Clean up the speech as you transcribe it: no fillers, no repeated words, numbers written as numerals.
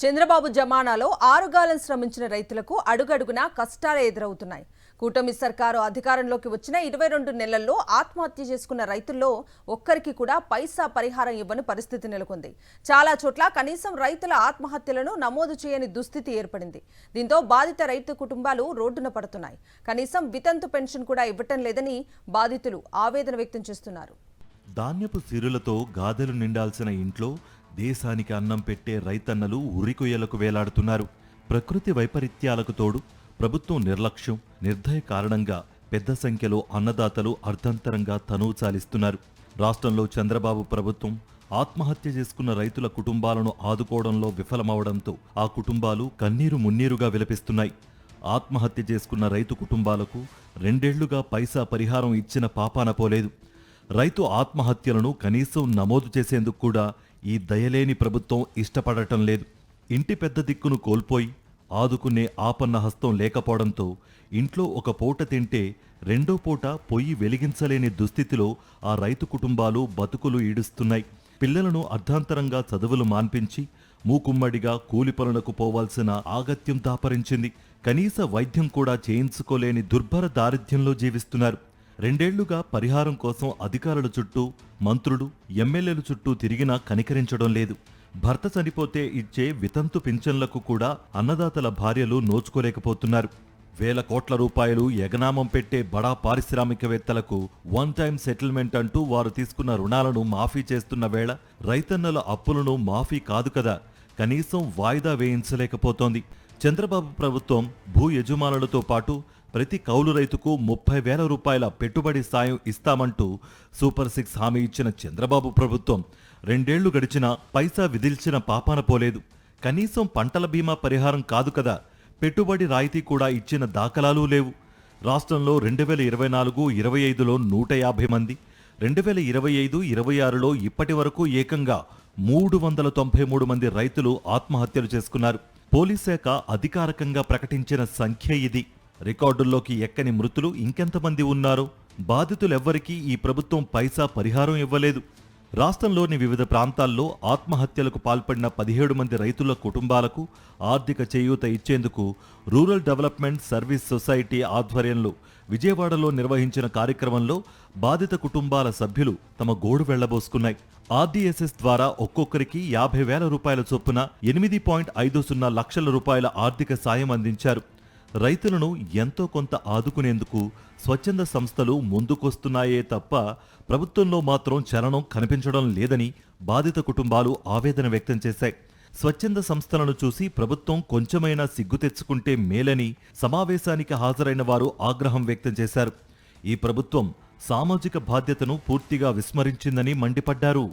చంద్రబాబు జమానాలో ఆరుగాలం శ్రమించిన రైతులకు అడుగడుగునా కష్టాలు ఎదురవుతున్నాయి. కూటమి సర్కారు అధికారంలోకి వచ్చిన 22 నెలల్లో ఆత్మహత్య చేసుకున్న రైతుల్లో ఒక్కరికి కూడా పైసా పరిహారం ఇవ్వని పరిస్థితి నెలకొంది. చాలా చోట్ల కనీసం రైతుల ఆత్మహత్యలను నమోదు చేయని దుస్థితి ఏర్పడింది. దీంతో బాధిత రైతు కుటుంబాలు రోడ్డున పడుతున్నాయి. కనీసం వితంతు పెన్షన్ కూడా ఇవ్వటం లేదని బాధితులు ఆవేదన వ్యక్తం చేస్తున్నారు. ధాన్యపు సిరులతో గాదెలు నిండాల్సిన ఇంట్లో దేశానికి అన్నం పెట్టే రైతన్నలు ఉరికొయ్యలకు వేలాడుతున్నారు. ప్రకృతి వైపరీత్యాలకు తోడు ప్రభుత్వం నిర్లక్ష్యం, నిర్దయ కారణంగా పెద్ద సంఖ్యలో అన్నదాతలు అర్ధంతరంగా తనువు చాలిస్తున్నారు. రాష్ట్రంలో చంద్రబాబు ప్రభుత్వం ఆత్మహత్య చేసుకున్న రైతుల కుటుంబాలను ఆదుకోవడంలో విఫలమవడంతో ఆ కుటుంబాలు కన్నీరు మున్నీరుగా విలపిస్తున్నాయి. ఆత్మహత్య చేసుకున్న రైతు కుటుంబాలకు 2 ఏళ్లుగా పైసా పరిహారం ఇచ్చిన పాపాన పోలేదు. రైతు ఆత్మహత్యలను కనీసం నమోదు చేసేందుకు కూడా ఈ దయలేని ప్రభుత్వం ఇష్టపడటం లేదు. ఇంటి పెద్ద దిక్కును కోల్పోయి ఆదుకునే ఆపన్న హస్తం లేకపోవడంతో ఇంట్లో ఒక పూట తింటే రెండో పూట పొయ్యి వెలిగించలేని దుస్థితిలో ఆ రైతు కుటుంబాలు బతుకులు ఈడుస్తున్నాయి. పిల్లలను అర్ధాంతరంగా చదువులు మాన్పించి మూకుమ్మడిగా కూలి పనులకు పోవాల్సిన ఆగత్యం దాపరించింది. కనీస వైద్యం కూడా చేయించుకోలేని దుర్భర దారిద్ర్యంలో జీవిస్తున్నారు. 2 ఏళ్లుగా పరిహారం కోసం అధికారుల చుట్టూ, మంత్రులు, ఎమ్మెల్యేల చుట్టూ తిరిగినా కనికరించడం లేదు. భర్త చనిపోతే ఇచ్చే వితంతు పింఛన్లకు కూడా అన్నదాతల భార్యలు నోచుకోలేకపోతున్నారు. వేల కోట్ల రూపాయలు ఎగనామం పెట్టే బడా పారిశ్రామికవేత్తలకు 1 టైం సెటిల్మెంట్ అంటూ వారు తీసుకున్న రుణాలను మాఫీ చేస్తున్న వేళ రైతన్నల అప్పులను మాఫీ కాదు కదా, కనీసం వాయిదా వేయించలేకపోతోంది. చంద్రబాబు ప్రభుత్వం భూ యజమానులతో పాటు ప్రతి కౌలు రైతుకు 30,000 రూపాయల పెట్టుబడి సాయం ఇస్తామంటూ సూపర్ 6 హామీ ఇచ్చిన చంద్రబాబు ప్రభుత్వం 2 ఏళ్లు గడిచినా పైసా విధిల్చిన పాపాన పోలేదు. కనీసం పంటల బీమా పరిహారం కాదు కదా, పెట్టుబడి రాయితీ కూడా ఇచ్చిన దాఖలాలు లేవు. రాష్ట్రంలో 2024-25లో 150 మంది, 2025-26లో ఇప్పటి వరకు ఏకంగా 393 మంది రైతులు ఆత్మహత్యలు చేసుకున్నారు. పోలీస్ శాఖ అధికారికంగా ప్రకటించిన సంఖ్య ఇది. రికార్డుల్లోకి ఎక్కని మృతులు ఇంకెంతమంది ఉన్నారు? బాధితులెవ్వరికీ ఈ ప్రభుత్వం పైసా పరిహారం ఇవ్వలేదు. రాష్ట్రంలోని వివిధ ప్రాంతాల్లో ఆత్మహత్యలకు పాల్పడిన 17 మంది రైతుల కుటుంబాలకు ఆర్థిక చేయూత ఇచ్చేందుకు రూరల్ డెవలప్మెంట్ సర్వీస్ సొసైటీ ఆధ్వర్యంలో విజయవాడలో నిర్వహించిన కార్యక్రమంలో బాధిత కుటుంబాల సభ్యులు తమ గోడు వెళ్లబోసుకున్నాయి. ఆర్డీఎస్ఎస్ ద్వారా ఒక్కొక్కరికి 50,000 రూపాయల చొప్పున 8.50 లక్షల రూపాయల ఆర్థిక సాయం అందించారు. రైతులను ఎంతో కొంత ఆదుకునేందుకు స్వచ్ఛంద సంస్థలు ముందుకొస్తున్నాయే తప్ప ప్రభుత్వంలో మాత్రం చలనం కనిపించడం లేదని బాధిత కుటుంబాలు ఆవేదన వ్యక్తం చేశాయి. స్వచ్ఛంద సంస్థలను చూసి ప్రభుత్వం కొంచెమైనా సిగ్గు తెచ్చుకుంటే మేలని సమావేశానికి హాజరైన వారు ఆగ్రహం వ్యక్తం చేశారు. ఈ ప్రభుత్వం సామాజిక బాధ్యతను పూర్తిగా విస్మరించిందని మండిపడ్డారు.